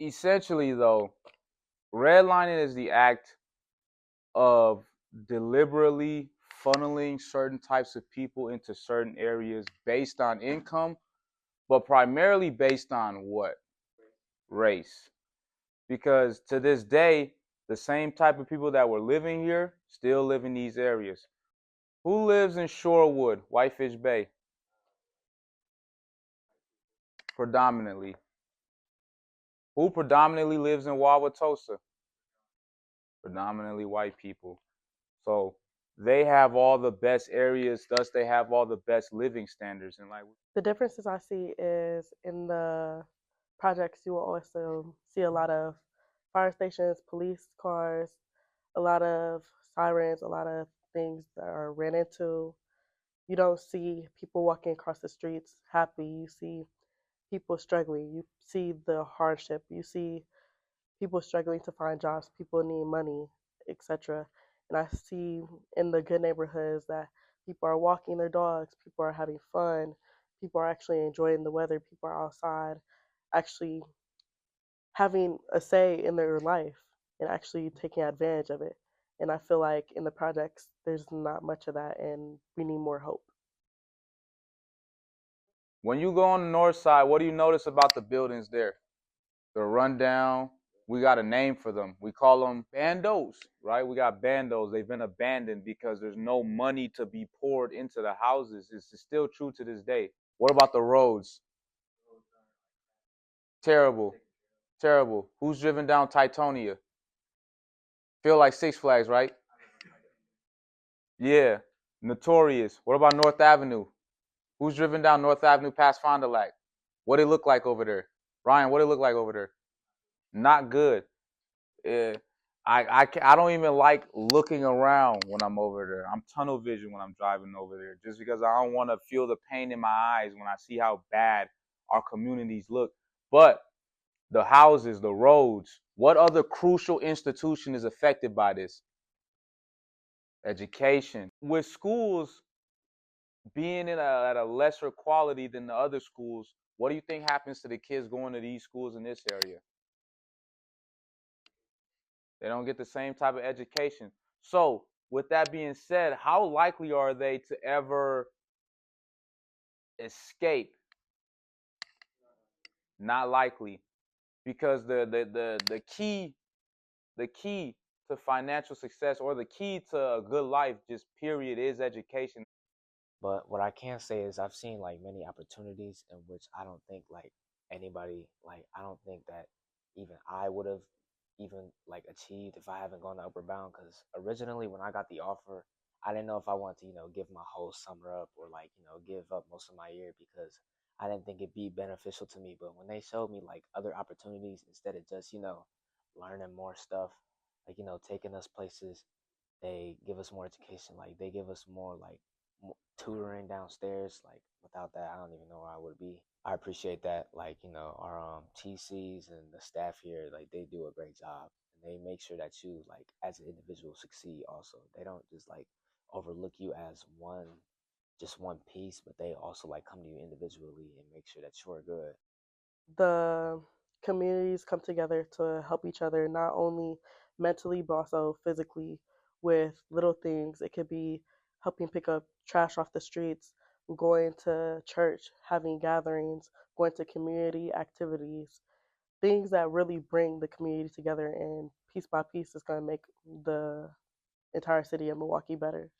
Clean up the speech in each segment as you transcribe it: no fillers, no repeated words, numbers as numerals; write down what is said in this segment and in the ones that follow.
essentially, though, redlining is the act of deliberately funneling certain types of people into certain areas based on income, but primarily based on what? Race. Because to this day, the same type of people that were living here still live in these areas. Who lives in Shorewood, Whitefish Bay? Predominantly. Who predominantly lives in Wauwatosa? Predominantly white people. So they have all the best areas, thus they have all the best living standards. And like, The differences I see is in the projects, you will also see a lot of fire stations, police cars, a lot of sirens, a lot of things that are ran into. You don't see people walking across the streets happy. You see people struggling. You see the hardship. You see people struggling to find jobs. People need money, etc. And I see in the good neighborhoods that people are walking their dogs. People are having fun. People are actually enjoying the weather. People are outside, actually having a say in their life and actually taking advantage of it. And I feel like in the projects, there's not much of that, and we need more hope. when you go on the north side, what do you notice about the buildings there? They're run down. We got a name for them. We call them bandos, right? We got bandos. They've been abandoned because there's no money to be poured into the houses. It's still true to this day. What about the roads? Terrible. Terrible. Who's driven down Titonia? Feel like Six Flags, right? Yeah. Notorious. What about North Avenue? Who's driven down North Avenue past Fond du Lac? What it look like over there? Ryan, what it look like over there? Not good. Yeah. I don't even like looking around when I'm over there. I'm tunnel vision when I'm driving over there, just because I don't want to feel the pain in my eyes when I see how bad our communities look. But the houses, the roads, what other crucial institution is affected by this? Education. With schools being at a lesser quality than the other schools, what do you think happens to the kids going to these schools in this area? They don't get the same type of education. So, with that being said, how likely are they to ever escape? Not likely, because the key to financial success, or the key to a good life, just period, is education. But what I can say is I've seen like many opportunities in which I don't think like anybody like I don't think that even I would have even like achieved if I haven't gone to Upper Bound. Because originally when I got the offer, I didn't know if I wanted to give my whole summer up or like give up most of my year because I didn't think it'd be beneficial to me. But when they showed me like other opportunities instead of just learning more stuff, like taking us places, they give us more education, like they give us more like tutoring downstairs. Like without that, I don't even know where I would be. I appreciate that. Like our TCs and the staff here, like they do a great job, and they make sure that you like as an individual succeed. Also, they don't just like overlook you as one piece, but they also like come to you individually and make sure that you're good. The communities come together to help each other, not only mentally, but also physically with little things. It could be helping pick up trash off the streets, going to church, having gatherings, going to community activities, things that really bring the community together. And piece by piece is going to make the entire city of Milwaukee better.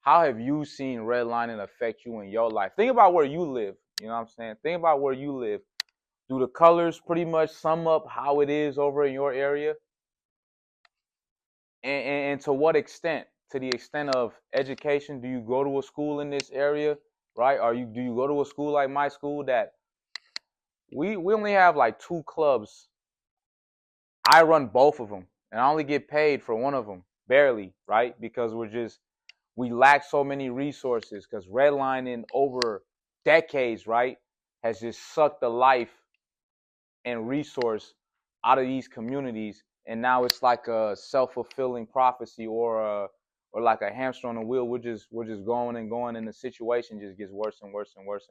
how have you seen redlining affect you in your life? Think about where you live. You know what I'm saying? Think about where you live. Do the colors pretty much sum up how it is over in your area? And to what extent? To the extent of education, do you go to a school in this area, right? Do you go to a school like my school that we only have like 2 clubs. I run both of them, and I only get paid for one of them, barely, right? Because we lack so many resources, because redlining over decades, right, has just sucked the life and resource out of these communities, and now it's like a self-fulfilling prophecy, or like a hamster on a wheel. We're just going and going, and the situation just gets worse and worse and worse.